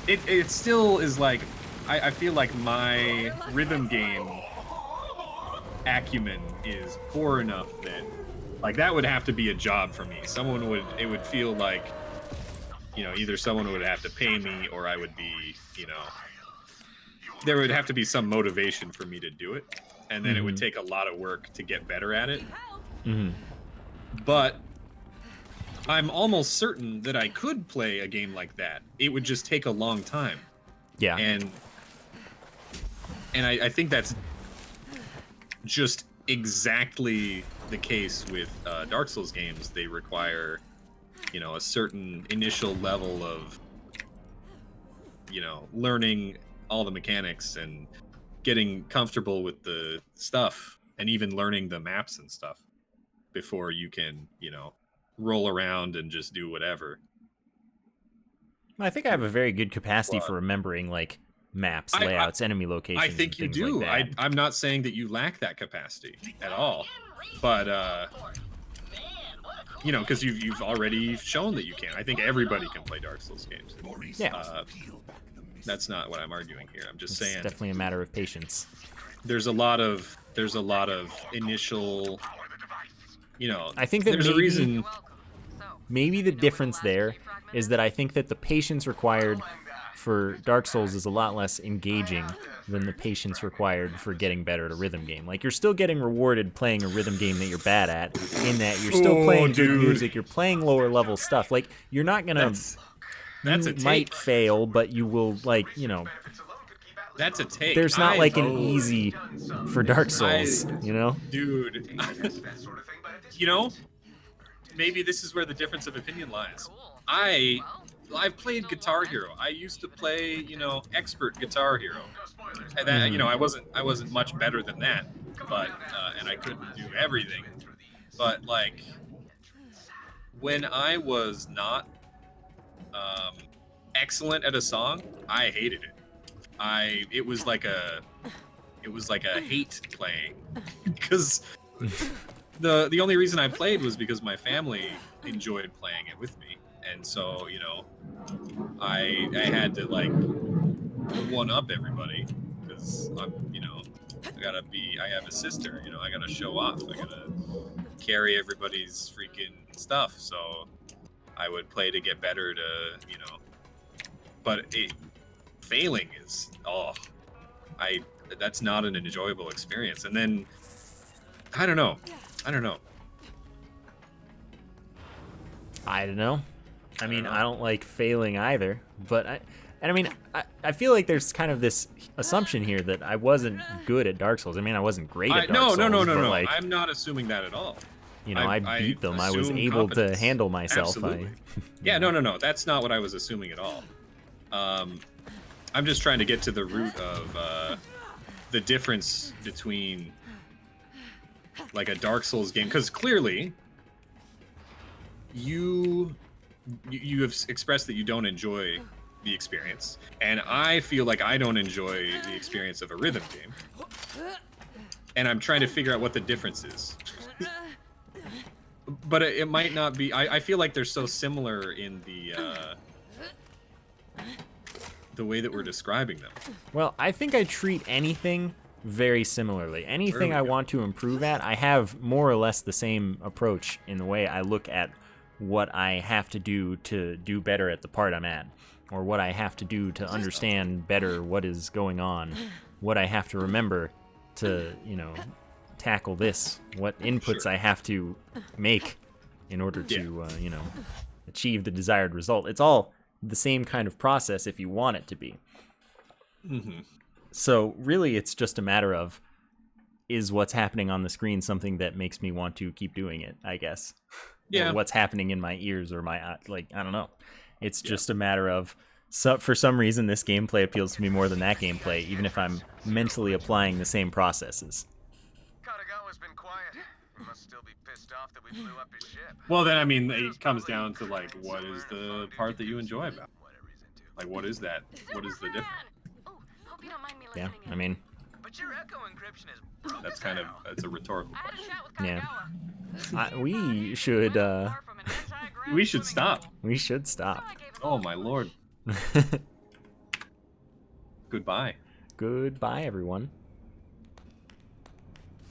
it still is like I feel like my rhythm game acumen is poor enough that like that would have to be a job for me. It would feel like, you know, either someone would have to pay me or I would be, you know, there would have to be some motivation for me to do it, and then it would take a lot of work to get better at it. But I'm almost certain that I could play a game like that. It would just take a long time. Yeah. And I think that's just exactly the case with Dark Souls games. They require, you know, a certain initial level of, you know, learning all the mechanics and getting comfortable with the stuff, and even learning the maps and stuff before you can, you know, roll around and just do whatever. I think I have a very good capacity Well, for remembering like maps, I- layouts, enemy locations. I think you and do. things like that. I'm not saying that you lack that capacity at all, but you know, because you've already shown that you can. I think everybody can play Dark Souls games. Yeah. That's not what I'm arguing here. I'm just It's saying definitely a matter of patience. there's a lot of initial, you know. I think that there's maybe- a reason. You're welcome. So, Maybe the difference there is that I think that the patience required for Dark Souls is a lot less engaging than the patience required for getting better at a rhythm game. Like, you're still getting rewarded playing a rhythm game that you're bad at, in that you're still playing good dude. music, you're playing lower level stuff. Like, you're not gonna... That's a you take. might fail, but you will, like, you know... That's a take. There's not like an vote- easy for Dark Souls, you know? Dude. You know, maybe this is where the difference of opinion lies. I've played Guitar Hero. I used to play, you know, expert Guitar Hero. And that, you know, I wasn't much better than that, but and I couldn't do everything. But like, when I was not excellent at a song, I hated it. It was like a hate playing, because the only reason I played was because my family enjoyed playing it with me, and so, you know, I had to like one up everybody, because I'm, you know, I have a sister, you know, I gotta show off, I gotta carry everybody's freaking stuff, so I would play to get better, to, you know, but failing is, that's not an enjoyable experience. And then I don't know. I don't know. I mean, I don't like failing either, but I feel like there's kind of this assumption here that I wasn't good at Dark Souls. I mean, I wasn't great at Dark Souls. No. But like, I'm not assuming that at all. you know, I beat them. I was assume able to competence. handle myself. Absolutely. Yeah, no. That's not what I was assuming at all. I'm just trying to get to the root of the difference between like a Dark Souls game, because clearly you have expressed that you don't enjoy the experience, and I feel like I don't enjoy the experience of a rhythm game, and I'm trying to figure out what the difference is. But it might not be. I feel like they're so similar in the way that we're describing them. Well, I think I treat anything very similarly. Anything I want to improve at, I have more or less the same approach in the way I look at what I have to do better at the part I'm at, or what I have to do to understand better what is going on, what I have to remember to, you know, tackle this, what inputs I have to make in order to, you know, achieve the desired result. It's all the same kind of process if you want it to be. Mm-hmm. So really, it's just a matter of, is what's happening on the screen something that makes me want to keep doing it, I guess. Yeah. Or what's happening in my ears or my, like, I don't know. It's just a matter of, for some reason, this gameplay appeals to me more than that gameplay, even if I'm mentally applying the same processes. Katagawa's been quiet. He must still be pissed off that we blew up his ship. Well, then, I mean, it comes down to, like, what is the part that you enjoy about it? Whatever he's into. Like, what is that? What is the difference? Ooh, hope you don't mind me Yeah, listening I in. mean, But your echo encryption is broke That's as kind of, hell. that's a rhetorical I had a question. chat with Yeah. Katagawa. we should, Far from an anti-grav We should swimming stop. pool. we should stop. So I gave him Oh, a my lift. lord. Goodbye. Goodbye, everyone.